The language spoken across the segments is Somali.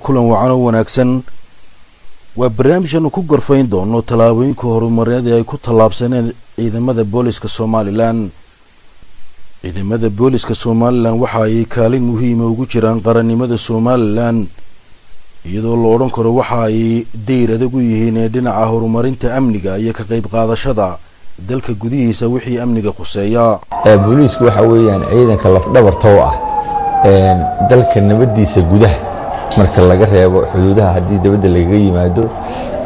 kulan wacan oo wanaagsan waa barnaamijkan ku gorfayn doono talaabooyinka horumarineed ee ay ku talaabsaneen ciidamada booliska Soomaaliland. ciidamada booliska Soomaaliland waxa ay kaalin muhiim ah ugu jiraan qarannimada Soomaaliland iyadoo la oran karo waxa ay deer adag u yihiin dhinaca horumarinta amniga iyo ka qayb qaadashada dalka gudihiisa wixii amniga khuseeya. booliisku waxa weeyaan ciidanka laf dhabarta oo ah dalka nabadiisa gudaha marka laga reebo xuduudaha hadii dibadda laga yimaado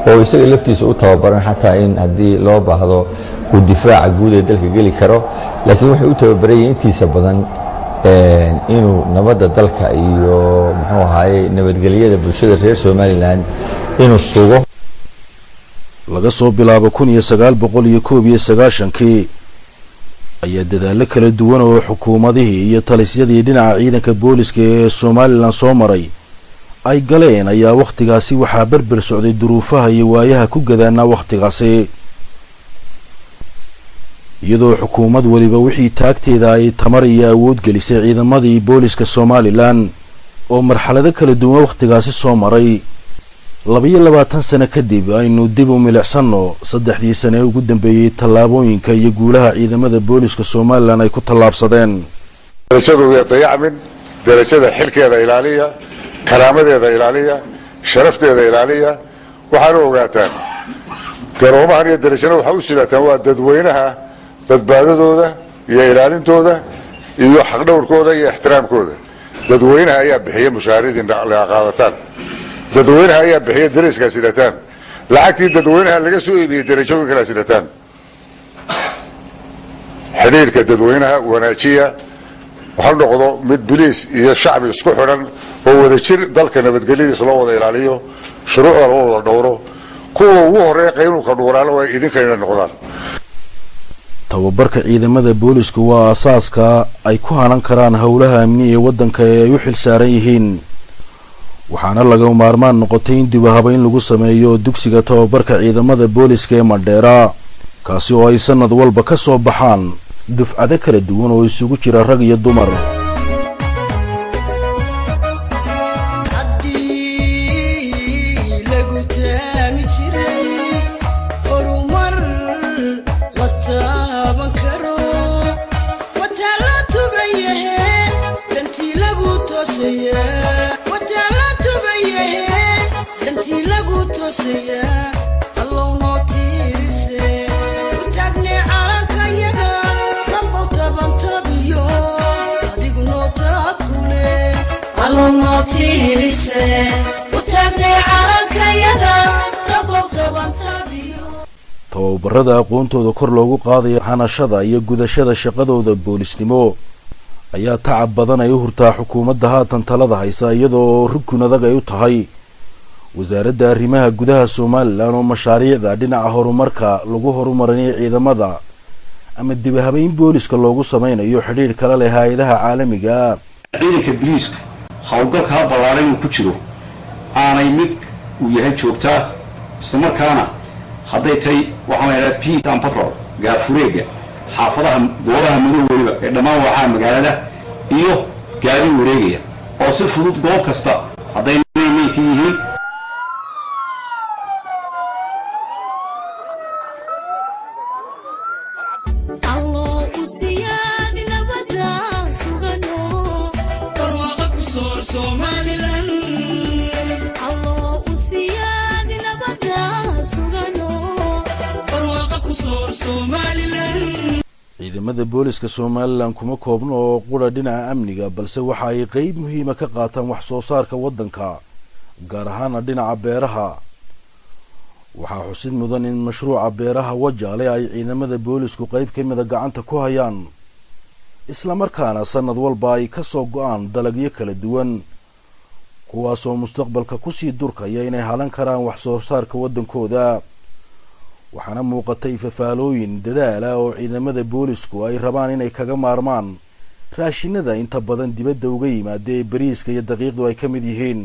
oo isaga laftiisa u tababaran xataa in hadii loo baahdo uu difaaca guud ee dalka gali karo laakiin wuxuu u tababaray intiisa badan inuu nabadda dalka iyo muxuu ahaayay nabadgelyada bulshada reer Soomaaliland inuu sugo. laga soo bilaabo 1991 ayaa dadaalo kala duwan oo xukuumadihii iyo talisyadii dhinaca ciidanka booliska ee Soomaaliland soo maray ay galeen ayaa waqtigaasi waxa barbar socday duruufaha iyo waayaha ku gadaana waqtigaasi iyadoo xukuumad waliba wixii taagteeda ay tamar iyo awood gelisay ciidamadii booliska Soomaaliland oo marxalado kala duwan waqtigaasi soo maray 22 sano kadib aynu dib u milicsano 3 sano ugu dambeeyay talaabooyinka iyo guulaha ciidamada booliska Soomaaliland ay ku talaabsadeen. darajadu dayacmin darajada xilkeeda ilaaliya karaamadeeda ilaaliya sharafteeda ilaaliya waxaana ogaataan garoomahan iyo darajada waxa u silataan waa dadweynaha badbaadadooda iyo ilaalintooda iyo xaq dhawrkooda iyo ixtiraamkooda. dadweynaha ayaa bixiya mushaaridiin la qaadataan dadweynaha ayaa bixiya dariska silataan lacagtii dadweynaha laga soo iibiyay darajooyin kala silataan. xiriirka dadweynaha wanaajiya waxa noqdo mid biliis iyo shacbi isku xiran oo wada jir dalka nabadgelyadiisa loo wada ilaaliyo shuruucda loo wada dhowro kuwa ugu horeeya qaynuunka dhuuraale way idinka noqdaan. tababarka ciidamada booliska waa asaaska ay ku hanan karaan howlaha amniga ee wadanka ee ay u xilsaaran yihiin waxaana laga maarmaan noqotay in dib u habeyn lagu sameeyo dugsiga tababarka ciidamada booliska ee Mandheera kaasi oo ay sanad walba ka soo baxaan dufcado kala duwan oo isugu jira rag iyo dumar. tababarada aqoontooda kor loogu qaadayo hanashada iyo gudashada shaqadooda boolisnimo ayaa tacab badan ay u hurtaa xukuumadda haatan talada haysa iyadoo rukun adag ay u tahay wasaaradda arrimaha gudaha Soomaaliland oo mashaariicda dhinaca horumarka lagu horumarinayo ciidamada ama dib u habeyn booliska loogu sameeyo xiriir kala leh hay'adaha caalamiga. ciidanka booliska hawlgalka ballaaran ku jiro aanay mid u yahay joogta isla markaana hadday tay waxaan leeyahay Pete and Patrol gaafureega xaafadaha goobaha madowga ee dhammaan waxa magaalada iyo gaari wareegaya oo si fudud goob kasta hadday yihiin ciidamada booliska Soomaaliland kuma koobno oo qura dhinaca amniga balse waxa ay qayb muhiim ah ka qaataan wax soo saarka wadanka gaar ahaan dhinaca beeraha. waxa xusid mudan in mashruuca beeraha Wajaale ay ciidamada boolisku qayb ka mid ah gacanta ku hayaan isla markaana sanad walba ay ka soo go'aan dalagyo kala duwan kuwaas oo mustaqbalka ku sii durkaya inay halan karaan wax soo saarka wadankooda. waxaana muuqatay fafaalooyin dadaala oo ciidamada boolisku ay rabaan inay kaga maarmaan raashinada inta badan dibadda uga yimaada bariiska iyo daqiiqdu ay ka mid yihiin.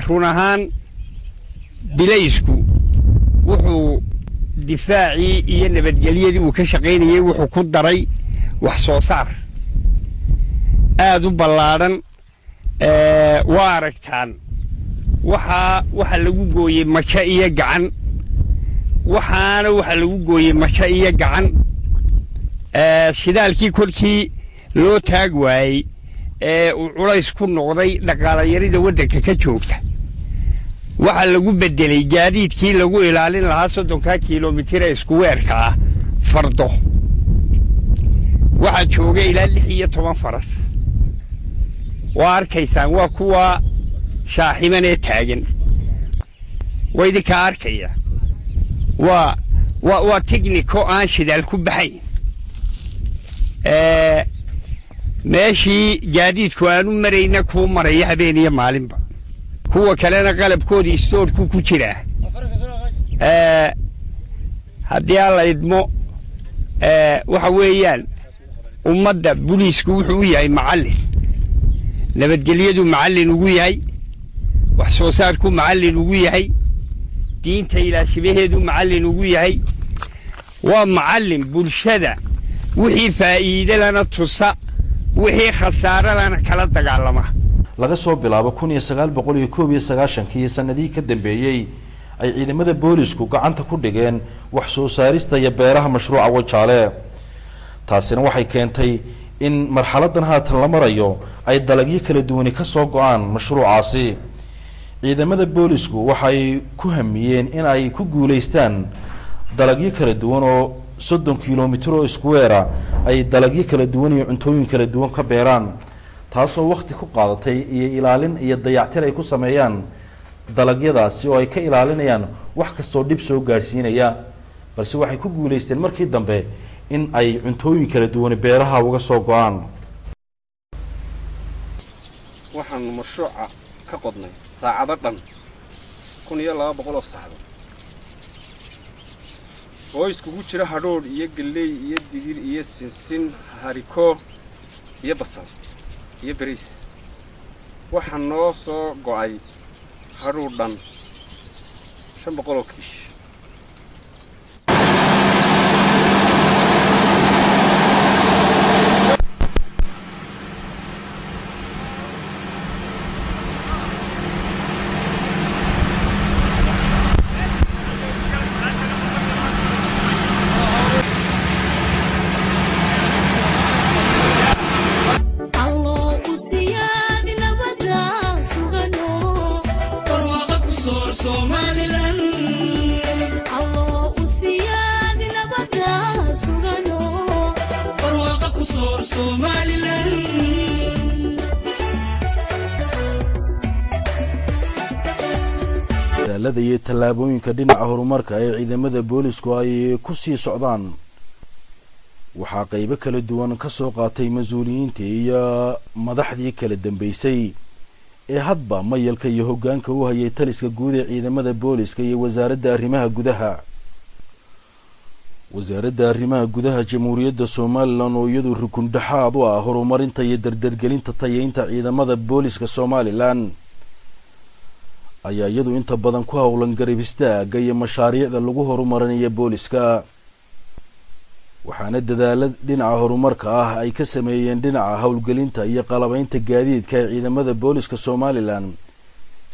run ahaan bilaysku wuxuu difaacii iyo nabadgelyadii uu ka shaqaynayay wuxuu ku daray wax soo saar aad u ballaadhan waa aragtaan waxa lagu gooyey majo iyo gacan waxaana waxa lagu gooyey majo iyo gacan shidaalkii kolkii loo taag waayey uu culays ku noqday dhaqaalayarida waddanka ka joogta waxa lagu bedelay gaadiidkii lagu ilaalin lahaa 30 kiiloomitir ee isku weerka ah fardo waxa jooga ilaa 16 faras waa arkaysaan waa kuwa shaaximan ee taagan waydi ka arkaya waa technico aan shidaal ku baxay meeshii gaadiidku aanu marayna ku maraya habeen iyo maalinba kuwa kalena qalabkoodii stoorku ku jira haddii aan la idmo waxa weeyaan ummadda booliisku wuxuu u yahay macallin nabadgelyadu macallin ugu yahay wax soo saarku macallin ugu yahay diinta ilaashibaheedu macallin ugu yahay waa macallin bulshada wixii faa'iido lana tusa wixii khasaare lana kala dagaalama laga soo bilaabo 1991 sanadii ka dambeeyay ay ciidamada boolisku gacanta ku dhigeen wax soo saarista iyo beeraha mashruuca Wajaale taasina waxay keentay in marxaladan haatan la marayo ay dalagyo kala duwan ka soo go'aan mashruucaasi ciidamada boolisku waxay ku hamiyeen in ay ku guuleystaan dalagyo kala duwan oo 30 kiiloomitir oo isku weera ay dalagyo kala duwan iyo cuntooyin kala duwan ka beeraan taasoo waqti ku qaadatay iyo ilaalin iyo dayactir ay ku sameeyaan dalagyadaasi oo ay ka ilaalinayaan wax kastoo dib soo gaarsiinaya balse waxay ku guuleysteen markii dambe in ay cuntooyin kala duwan beeraha uga soo go'aan waxaan mashruuca ka qodnay saacado dhan 1200 saacadood oo iskugu jira hadhood iyo galley iyo digir iyo sinsin hariko iyo basal iyo bariis waxaan noo soo go'ay hadhood dhan 500 kiish dadaalada iyo tallaabooyinka dhinaca horumarka ee ciidamada boolisku ay ku sii socdaan waxaa qaybo kala duwan ka soo qaatay mas'uuliyiinta iyo madaxdii kala dambeysay ee hadba mayalka iyo hoggaanka u hayay taliska guud ee ciidamada booliska iyo wasaaradda arrimaha gudaha jamhuuriyadda Soomaaliland oo iyadu rukun dhaxaad u ah horumarinta iyo dardargelinta tayeynta ciidamada booliska Soomaaliland ayaa iyadu inta badan ku hawlan garab istaaga iyo mashaariicda lagu horumarinayo booliska waxaana dadaallad dhinaca horumarka ah ay ka sameeyeen dhinaca howlgelinta iyo qalabaynta gaadiidka ee ciidamada booliska Somaliland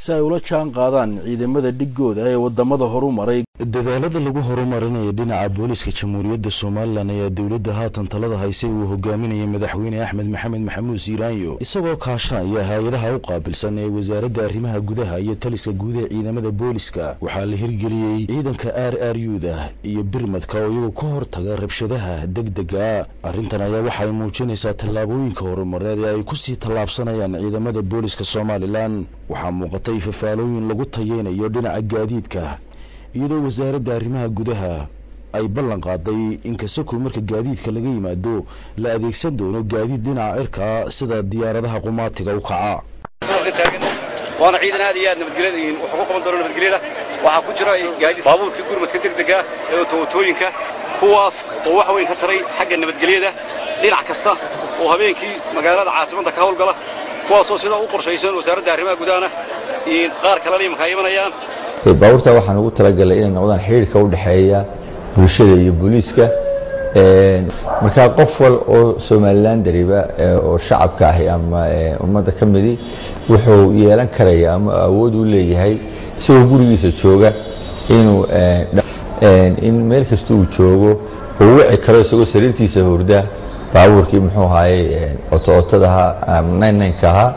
si ay ula jaan qaadaan ciidamada dhigooda ee wadamada horumaray. dadaalada lagu horumarinayo dhinaca booliska Jamhuuriyadda Somaliland ee dawladda haatan talada haysay uu hogaaminayo madaxweyne Axmed Maxamed Maxamuud Siiraanyo isagoo kaashanaya hay'adaha u qaabilsan ee wasaaradda arrimaha gudaha iyo taliska guud ee ciidamada booliska. waxaa la hirgeliyay ciidanka RRU-da iyo birmadka oo iyagu ka hortaga rabshadaha degdega. arrintan ayaa waxay muujinaysaa tallaabooyinka horumareed ee ay ku sii tallaabsanayaan ciidamada booliska Somaliland. waxaa muuqatay fafaalooyin lagu tayeynayo dhinaca gaadiidka iyadoo wasaaradda arrimaha gudaha ay ballan qaaday in kasoo marka gaadiidka laga yimaado la adeegsan doono gaadiid dhinaca cirka sida diyaaradaha qumaatiga u kaca. waana ciidan aad iyo aad nabadgelyo wuxuu ku qaban doona nabadgelyada. waxaa ku jira gaadiid baabuurka gurmadka degdega ee tootooyinka kuwaas oo wax weyn ka taray xagga nabadgelyada dhinac kasta oo habeenkii magaalada caasimadda ka howlgala kuwaasoo sida u qorshaysan wasaaradda arrimaha gudaha iyo qaar kale imanka imanayaan. baabuurta waxaan ugu talagalay inay noqdaan xiriirka u dhaxeeya bulshada iyo booliska. marka qof wal oo Somaliland dariba oo shacabka ah ama ummadda ka midi wuxuu yeelan karayaa ama awood u leeyahay isagoo gurigiisa jooga inuu in meel kasta uu joogo oo wici karo isagoo sariirtiisa hurda baabuurkii muxuu ahaayay ootadaha 99ka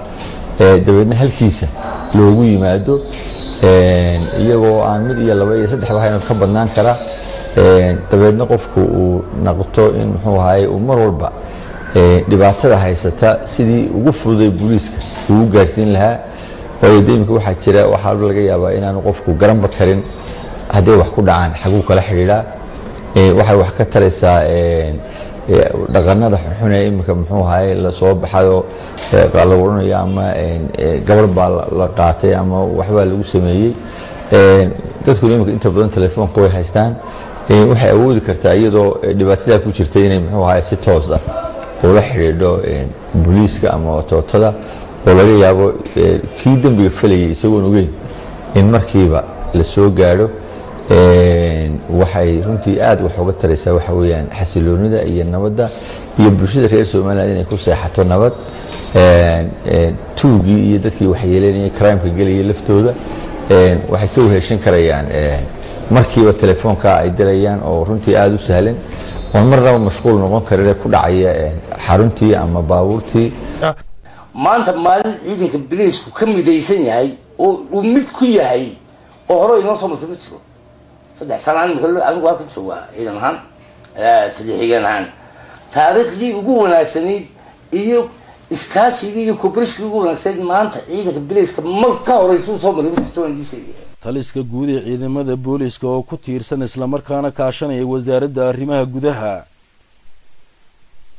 dabeedna halkiisa loogu yimaado iyagoo aan mid iyo laba iyo saddex waxayna ka badnaan kara dabeedna qofku uu naqto in muxuu ahaayay uu mar walba dhibaatada haysata sidii ugu fududay booliska uu gaarsiin lahaa. waayo deemka waxaa jira waxa laga yaabaa inaanu qofku garanba karin haddii wax ku dhacaan xaguu kala xiriiraa. waxay wax ka taraysaa dhaqanada xun ee imika muxuu ahaayay la soo baxayo la waranayo ama gabar baa la qaatay ama waxba lagu sameeyay. dadku imika inta badan telefoonka way haystaan. waxay awoodi kartaa iyadoo dhibaatada ku jirtay inay muxuu ahaayay si toos ah oo la xiriidho booliska ama tootada oo laga yaabo kii dambiga falayay isagoo ogeyn in markiiba la soo gaadho. waxay runtii aad wax uga taraysaa waxa weeyaan xasiloonida iyo nabadda iyo bulshada reer Soomaaliland inay ku seexato nabad. tuugii iyo dadkii waxyeeleynayay crime-ka galay laftooda waxay ka weheshan karayaan markiiba telefoonka ay dirayaan oo runtii aad u sahlan oo marnaba mashquul noqon kara ku dhacaya xaruntii ama baabuurtii. maanta maalin ciidanka bileysku ka midaysan yahay oo uu mid ku yahay oo hore inoo soo martay ma jiro. 3 sano anigu waa ka joogaa ciidan ahaan talixigan ahaan taariikhdii ugu wanaagsanayd iyo iskaashigii iyo koobarashkii ugu wanaagsanayd maanta ciidanka bileyska ma ka horeysu soo maray inta aan diisay. taliska guud ee ciidamada booliska oo ku tiirsan isla markaana kaashanaya wasaaradda arrimaha gudaha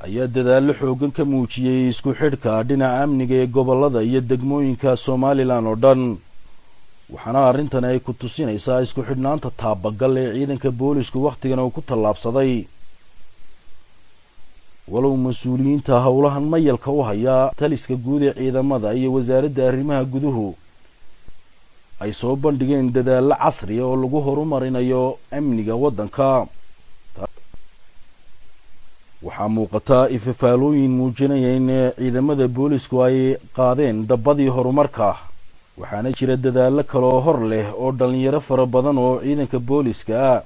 ayaa dadaal xoogan ka muujiyay isku xidhka dhinaca amniga ee gobolada iyo degmooyinka Somaliland oo dhan. waxaana arrintan ay ku tusinaysaa isku xidhnaanta taabagal ee ciidanka boolisku waqtigan uu ku tallaabsaday. walow mas'uuliyiinta howlahan mayalka u haya taliska guud ee ciidamada iyo wasaaradda arrimaha guduhu ay soo bandhigeen dadaal casri oo lagu horumarinayo amniga waddanka. waxaa muuqata ifafaalooyin muujinaya in ciidamada boolisku ay qaadeen dabadii horumarka. waxaana jira dadaallo kale oo hor leh oo dhalinyaro fara badan oo ciidanka booliska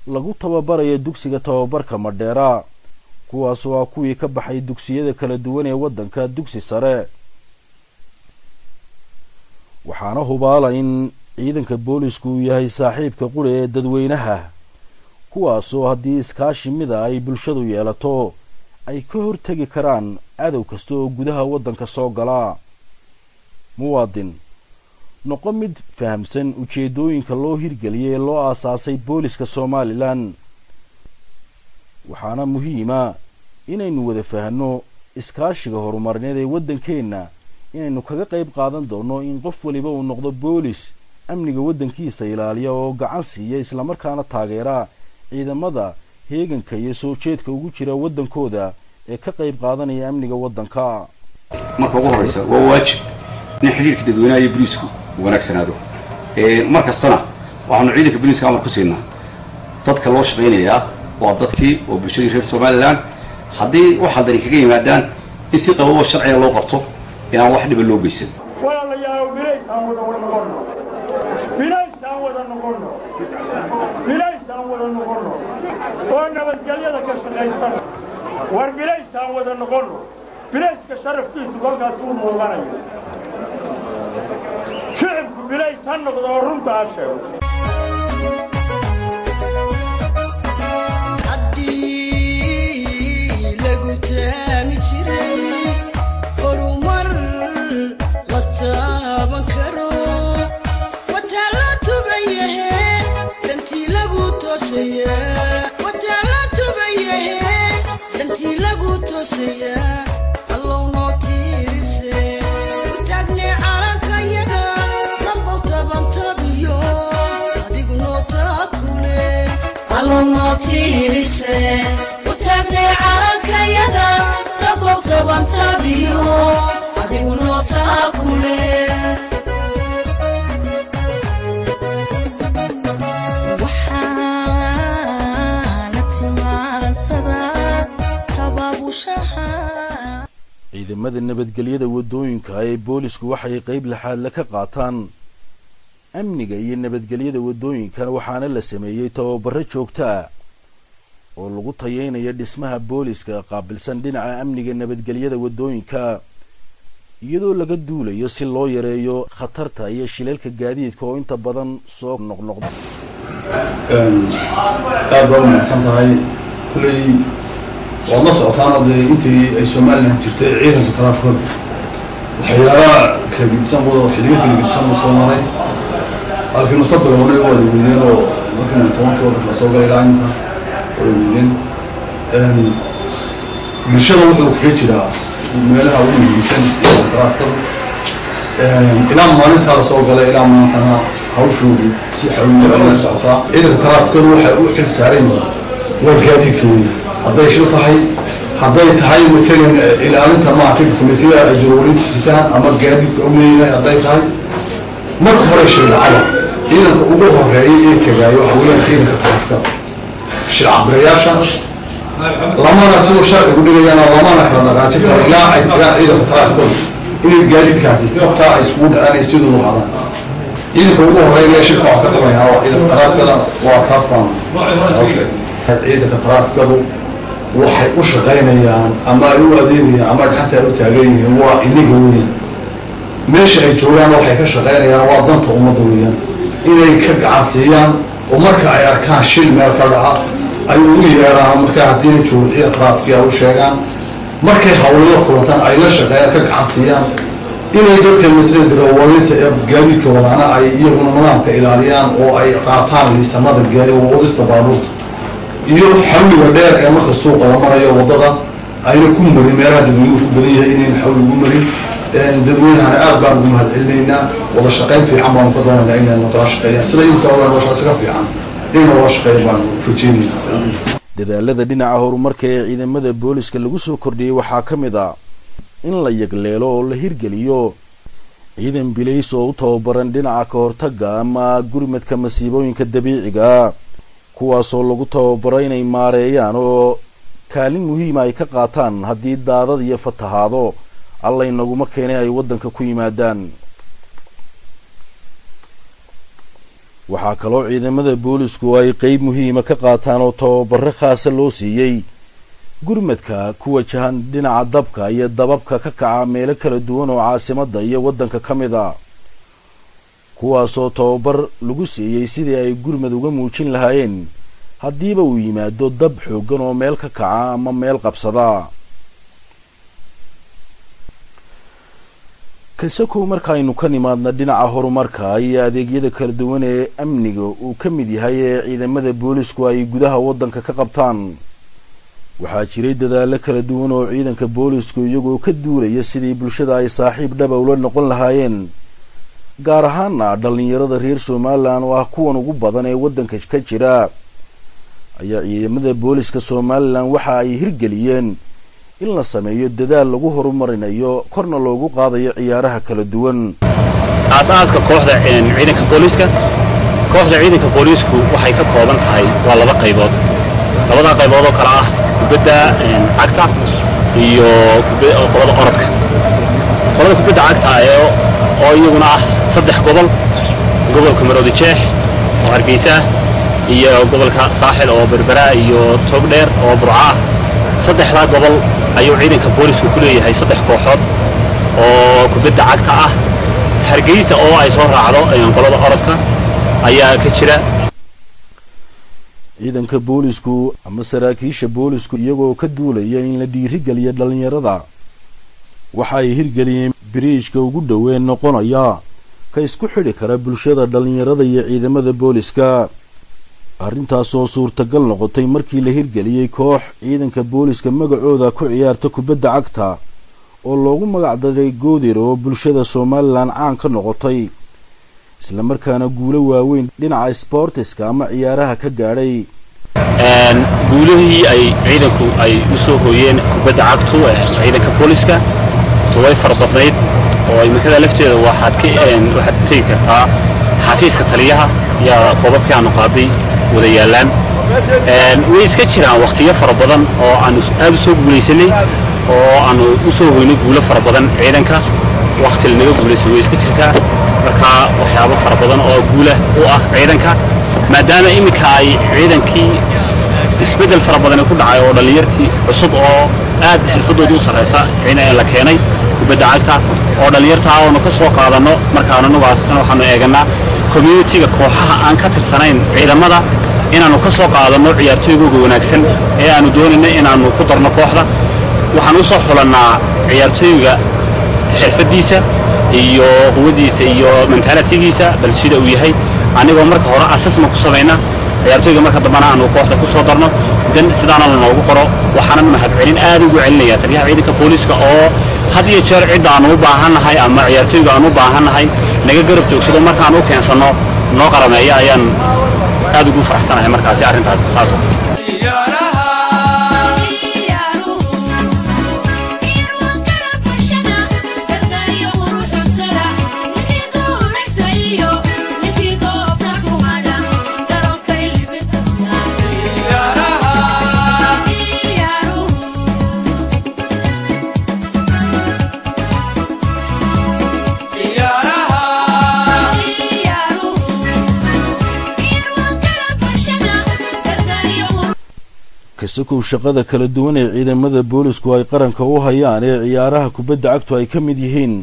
lagu tababarayo dugsiga tababarka Madheera kuwaas oo kuwii ka baxay dugsiyada kala duwan ee waddanka dugsi sare. waxaana hubaala in ciidanka boolisku yahay saaxiibka qura ee dadweynaha kuwaas oo haddii iskaashi mida ay bulshadu yeelato ay ka hortagi karaan cadow kasta oo gudaha waddanka soo gala. muwaadin noqo mid fahamsan ujeedooyinka loo hirgeliyay loo aasaasay booliska Somaliland. waxaana muhiima inaynu wada fahanno iskaashiga horumarineed ee waddankeena inaynu kaga qayb qaadan doono in qof waliba uu noqdo boolis amniga waddankiisa ilaaliya oo gacan siiya isla markaana taageera ciidamada heeganka iyo soo jeedka ugu jira waddankooda ee ka qayb qaadanaya amniga waddanka. marka ugu horeysa waa waajib in xiriirka dadweynaha iyo booliisku wanaagsanaado. markastana waxaanu ciidanka booliiska amar ku siinaa dadka loo shaqeynayaa waa dadkii oo bulshadii reer Somaliland haddii wax hadari kaga yimaadaan in si qabow oo sharciga loo qabto inaan wax dhib loo geysan walaalayaal bilaysaan wada noqono oo nabadgelyada ka shaqaystaan war bilaysaan wada noqono bilayska sharafkiisu kolkaas uu muuqanayo shicibku bilaysan noqdo oo runtaa sheego ciidamada nabadgelyada wadooyinka ee boolisku waxay qayb laxaad la ka qaataan amniga iyo nabadgelyada wadooyinkan waxaana la sameeyay tababaro joogto ah oo lagu tayeynayo dhismaha booliska qaabilsan dhinaca amniga nabadgelyada wadooyinka iyadoo laga duulayo si loo yareeyo khatarta iyo shilalka gaadiidka oo inta badan soo noqnoqda aad baa wanaagsan tahay kulay وما سأطعنا ده أنت السومال اللي هتشتري عيدا بطرف كل وحيارا كل بيتسموا حديث اللي بيتسموا صومالي لكن نطبق هنا هو الويدين وممكن نتوقع وقت الصوغة إلى عنك والويدين من شغل وقت وحيد ده من لها وين بيتسم بطرف كل إلى ما ننتهى الصوغة إلى ما ننتهى هوشو سيحوا من الأول سأطع إذا بطرف كل وحيد سعرين والجديد كوي هذا شو صحيح هذا يتحيل مثلاً إلى أنت ما تعرف كمية الجرورين تستان أما جديد أمي هذا يتحيل ما تخرج شيء العالم إذا أبوه رأي تجاي وحوله كذا كتافكر شيء عبرياشة لما نسوي شيء يقول لي أنا لما نحرنا قاعد لا اتجاه إذا كتافكر إن الجديد كاسيس تبتاع يسود أنا يسود هذا إذا أبوه رأي شيء كتافكر ما هو إذا كتافكر وتصبح إذا كتافكر waxay u shaqeynayaan ama ay u adeegayaan ama xataa ay u taagan yihiin waa iniga weeyaan meesha ay joogaan waxay ka shaqeynayaan waa danta ummadda weeyaan inay ka gacan siiyaan oo marka ay arkaan shil meel ka dhaca ay ugu yeeraan markaa haddii joogo ciidan traafkiga u sheegaan markay hawlo kulantaan ay la shaqeeyaan ka gacan siiyaan inay dadka metrada darawaliinta ee gaadiidka wadaana ay iyaguna nidaamka ilaaliyaan oo ay qaataan liisamada gaadiidka wadista baabuurta iyo xawliga dheer ee marka suuqa la marayo wadada ayna ku marin meelaha dadweynuhu ku badan yahay inay xawli ugu marin dadweynahana aad baan ugu mahadcelinaynaa wada shaqayn fiican baan ka doonaynaa inay nala shaqeeyaan sida imika wada noloshaasiga fiican in loo shaqeeyo baan rajeynaynaa dadaalada dhinaca horumarka ee ciidamada booliska lagu soo kordhiyay waxaa ka mid ah in la yagleelo oo la hirgeliyo ciidan bilays oo u tababaran dhinaca ka hortagga ama gurmadka masiibooyinka dabiiciga kuwaasoo lagu tababaro inay maareeyaan oo kaalin muhiima ay ka qaataan haddii daadad iyo fatahaado alla inaguma keenay ay waddanka ku yimaadaan waxaa kaloo ciidamada boolisku ay qayb muhiima ka qaataan oo tababaro khaasa loo siiyey gurmadka ku wajahan dhinaca dabka iyo dababka ka kaca meelo kala duwan oo caasimadda iyo waddanka ka mid a kuwaasoo tababar lagu siiyey sidii ay gurmad uga muujin lahaayeen haddiiba uu yimaado dab xooggan oo meel ka kaca ama meel qabsada kasakow markaaynu ka nimaadna dhinaca horumarka iyo adeegyada kala duwan ee amniga uu ka mid yahay ee ciidamada boolisku ay gudaha waddanka ka qabtaan waxaa jiray dadaalo kala duwan oo ciidanka boolisku iyagoo ka duulaya sidii bulshada ay saaxiib dhaba ula noqon lahaayeen gaar ahaana dhalinyarada reer Somaliland oo ah kuwan ugu badan ee waddanka ka jira ayaa ciidamada booliska Somaliland waxa ay hirgeliyeen in la sameeyo dadaal lagu horumarinayo korna loogu qaadayo ciyaaraha kala duwan aasaaska kooxda ciidanka booliska waxay ka kooban tahay waa laba qaybood labada qaybood oo kala ah kubadda cagta iyo qolada orodka. qolada kubadda cagta oo iyaguna ah 3 gobol, gobolka Maroodi Jeex oo Hargeysa iyo gobolka Saaxil oo Berbera iyo Togdheer oo Burca. 3 gobol ayuu ciidanka boolisku ku leeyahay 3 kooxood oo kubadda cagta ah. Hargeysa oo ay soo raacdo qolada orodka ayaa ka jira. ciidanka boolisku ama saraakiisha boolisku iyagoo ka duulaya in la dhiirigeliyo dhalinyarada waxa ay hirgeliyeen biriijka ugu dhaweyn noqonaya ka isku xidhi kara bulshada dhalinyarada iyo ciidamada booliska. arrintaas oo suurtagal noqotay markii la hirgeliyay koox ciidanka booliska magacooda ku ciyaarta kubadda cagta oo loogu magac daray Goodir oo bulshada Soomaaliland caan ka noqotay isla markaana guulo waaweyn dhinaca sportiska ama ciyaaraha ka gaadhay. guulihii ay ciidanku ay u soo hooyeen kubadda cagtu ciidanka booliska way farbadnayd oo imikada lafteeda waxaad tagi kartaa xafiiska taliyaha iyo qoobabkii aanu qaaday wada yaalaan. way iska jiraan waqtiyo fara badan oo aanu aad u soo guulaysanay oo aanu u soo hooynay guulo fara badan ciidanka. waqti la naga guulaysay way iska jirtaa marka waxyaabo fara badan oo guula u ah ciidanka maadaama imika ay ciidankii isbedel fara badan ku dhacay oo dhalinyartii cusub oo aad xirfadoodu u sareysa in la keenay kubadda cagta oo dhalinyarta oo ka soo qaadano markaan anagu aasaasan waxaanu eeganaa community-ga kooxaha aan ka tirsanayn ciidamada inaanu ka soo qaadano ciyaartooyga wanaagsan ee aanu doonayno inaanu ku darno kooxda. waxaan u soo xulanaa ciyaartooyga xirfadiisa iyo quwadiisa iyo mentality-giisa bal sida uu yahay anigoo marka hore assessment ku sameeyna ciyaartooyga marka dambana aanu kooxda ku soo darno dan sidaana la noogu qoro. waxaana mahadcelin aad ugu celinaya taliyaha ciidanka booliska oo had iyo jeer cid aan u baahanahay ama ciyaartooyga aan u baahanahay naga garab joogsado markaan u keensano noo qarameeya ayaan aad ugu faraxsanahay markaasi arrintaas saas oo kasokow shaqada kala duwan ee ciidamada boolisku ay qaranka u hayaan ee ciyaaraha kubadda cagtu ay ka mid yihiin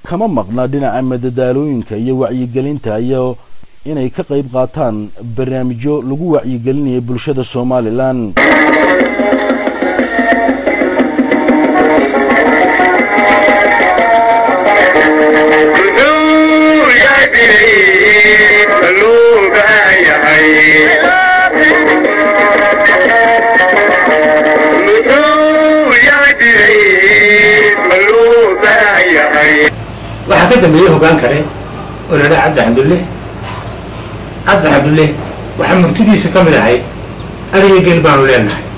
kama maqna dhinaca madadaalooyinka iyo wacyigelinta iyo inay ka qayb qaataan barnaamijyo lagu wacyigelinayo bulshada Soomaaliland. waxaa ka dambeeyay hoggaan kale oo la dhaca Cabdi Cabdulle waxaa murtidiisa ka mid ahay adiga geel baanu leenahay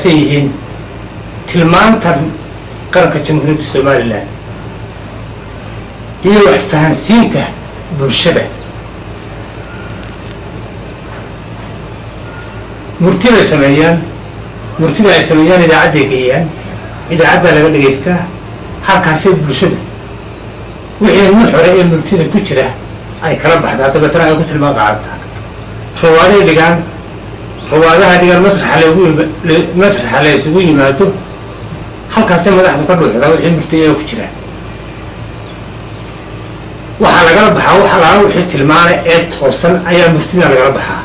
yihiin tilmaantan qaranka jamhuuriyadda Soomaaliland iyo wax fahansiinta bulshada murtida ay sameeyaan idaacadda geeyaan idaacadda laga dhageystaa halkaas bulshada wixii nuxure ee murtida ku jira ay kala baxdaa dabeetana ay ku tilmaan qaadata rawaaday dhigaan rawaadaha dhigaan masraxa la isugu yimaado halkaasay madaxdu ka dhuuxdaa wixii murtiyaa ku jiraan waxaa lagala baxaa wax alaala wixii tilmaana ee toosan ayaa murtida lagala baxaa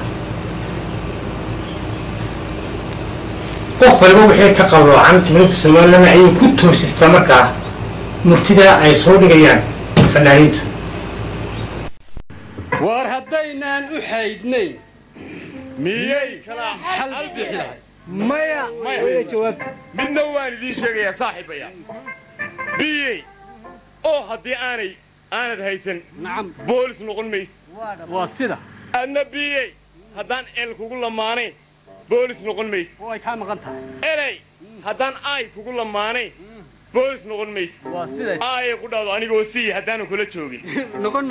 qof waliba wixii ka qaloocan jumhuriyadda somalilan ayay ku toosistaa markaa murtida ay soo dhigayaan fanaaniintu war haddaynaan u xaydnayn miyay kala xal bixi lahay maya way jawaabta midna waan idiin sheegayaa saaxiibaya biyey oo haddii aanad haysan nacam boolis noqon maysid waa sida adna biyey haddaan el kugu lamaanayn boolis noqon maysid way kaa maqan tahay eley haddaan ay kugu lamaanayn boolis noqon maysid waa sida ay ku dhawdo anigoo sii haddaanan kula joogin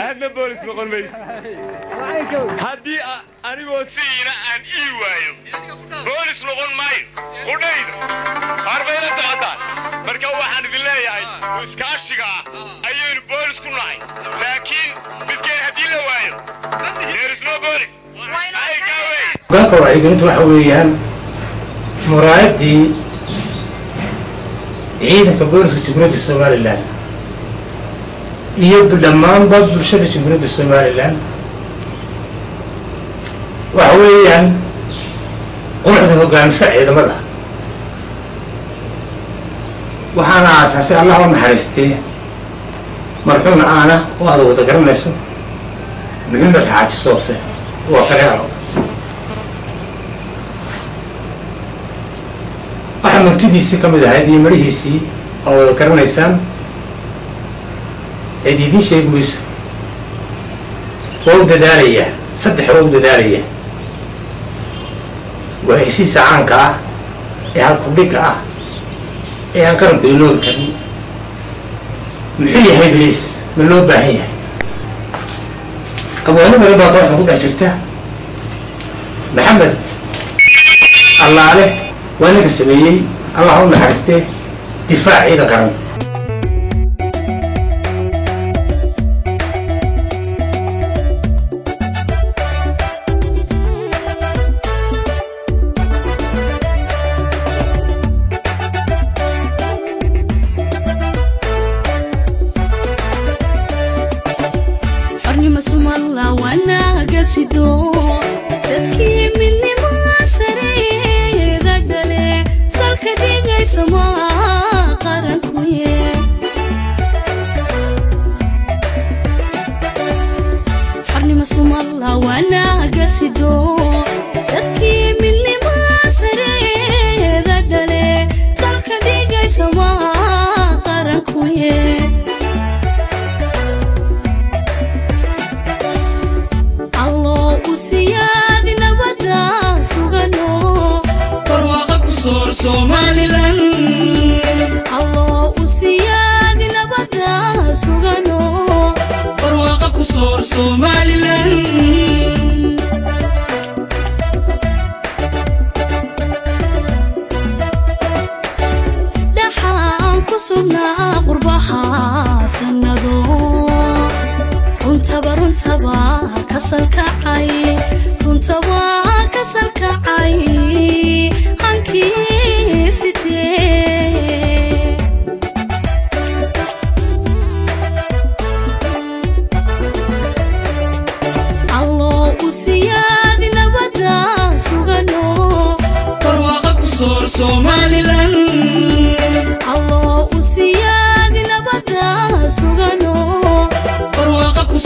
adna boolis noqon maysid haddii anigoo siina aan ii waayo boolis noqon maayo qudhaydo arbayna socotaan marka waxaan idin leeyahay iskaashiga ayaynu boolis ku nahay laakiin midkeen haddii la waayo there is no boolis hogaanka wacyigelintu waxa weeyaan muraayadii ciidanka booliska jumhuriyadda somalilan iyo dhammaanba bulshada jumhuriyadda somalilan waxa weeyaan quruxda hogaamisa ciidamada waxaana aasaasay allah u naxariistee marxuum aana oo aad wada garanayso maxamed xaaji soofe waa kareero waxaa murtidiisii ka mid ahayd iyo marihiisii oo wada garanaysaan cid idiin sheegi mayso waa u dadaalayaa saddex waa u dadaalaya waa hesiisa caanka ah ee halkudhigga ah ee aan qaranku iloobi karin muxuu yahay biliis ma loo baahan yahay abwaano badan baa kooxda ku dhex jirta maxamed allaale waa ninka sameeyey allah u naxariistee difaac ciidan qaran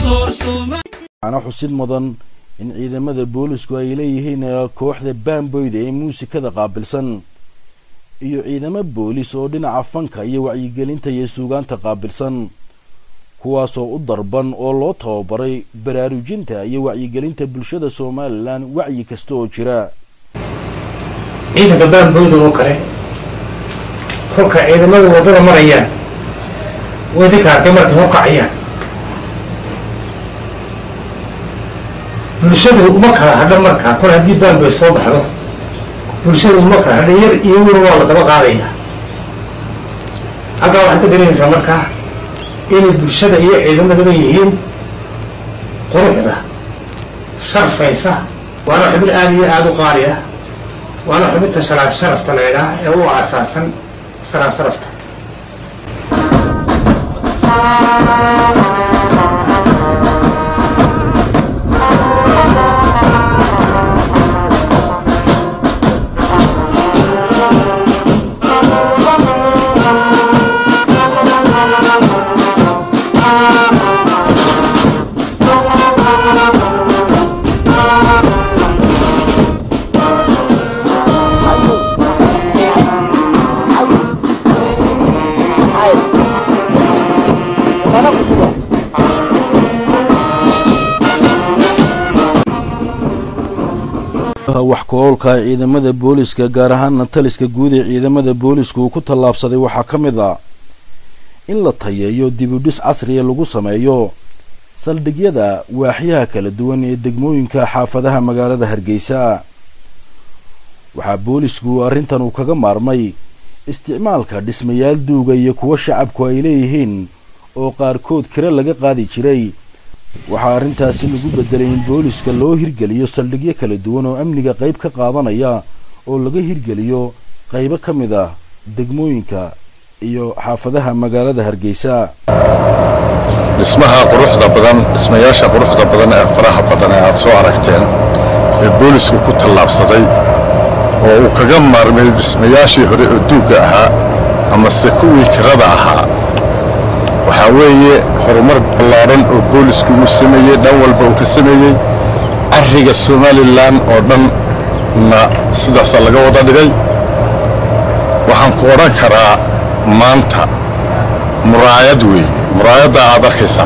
waxaana xusid mudan in ciidamada boolisku ay leeyihiin kooxda baamboyda ee muusikada qaabilsan iyo ciidamo boolis oo dhinaca fanka iyo wacyigelinta iyo suugaanta qaabilsan kuwaasoo u darban oo loo tababaray baraarujinta iyo wacyigelinta bulshada somalilan wacyi kasta oo jira ciidanka baamboyda oo kale kolka ciidamada wadada marayaan wadinkaarkay markay horkacayaan bulshadu uma kala hadha markaa kol haddii baamboy soo baxdo bulshadu uma kala hadha yar iyo weyn waa la daba qaadaya halkaa waxaad ka dareemaysaa markaa inay bulshada iyo ciidamadaba yihiin quruxda sharfaysa وأنا أحب الآن هذا قارئة وأنا أحب التشرف شرفت ليلة هو أساسا شرفت wax koolka ciidamada booliska gaar ahaan taliska guud ee ciidamada booliska uu ku tallaabsaday waxaa ka mid ah in la tayeeyo dib u dhis casri ah lagu sameeyo saldhigyada waaxyaha kala duwan ee degmooyinka xaafadaha magaalada Hargeysa waxaa boolisku arrintan uu kaga maarmay isticmaalka dhismayaal duuga iyo kuwa shacabku ay leeyihiin oo qaarkood kira laga qaadi jiray waxaa arrintaasi lagu bedelay in booliska loo hirgeliyo saldhigyo kala duwan oo amniga qayb ka qaadanaya oo laga hirgeliyo qaybo ka mid ah degmooyinka iyo xaafadaha magaalada Hargeysa dhismaha quruxda badan dhismayaasha quruxda badan ee faraha badan ee aad soo aragteen ee boolisku ku tallaabsaday oo uu kaga maarmay dhismayaashii hore oo duuga ahaa ama se kuwii kirada ahaa waxaa weeye horumar ballaaran oo boolisku uu sameeyey dhan walba uu ka sameeyey arriga Somaliland oo dhan na sidaas laga wada dhigay waxaan ku oran karaa maanta muraayad weeye muraayada aad arkaysa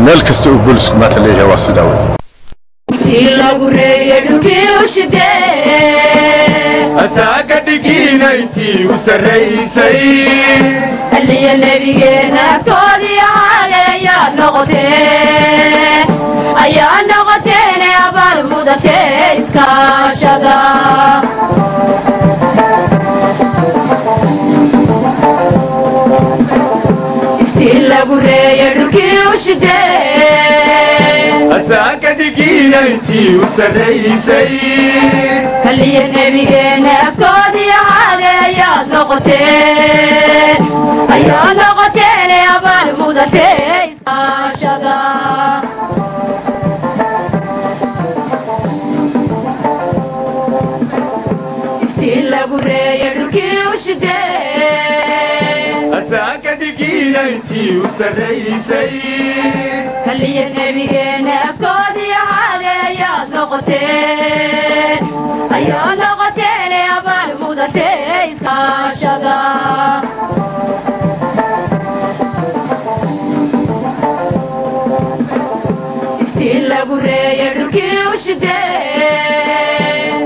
meel kasta oo boolisku maanta leeyahay waa sidaa weeye ilagu reeyo أساك دقينا انتي وسريسي اللي نبينا تودي علي يا نغتين يا نغتين يا بالمدتين كاشدا افتي لغو ريدوكي وشدين أساك دقينا انتي وسريسي اللي نبينا تودي علي يا نغتين يا نغتين يا بالمدتين كاشدا أساك دقينا انتي وسريسي اللي نبينا تودي علي يا نغتين يا نغتين يا بالمدتين كاشدا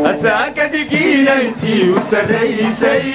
أساك دقينا انتي وسريسي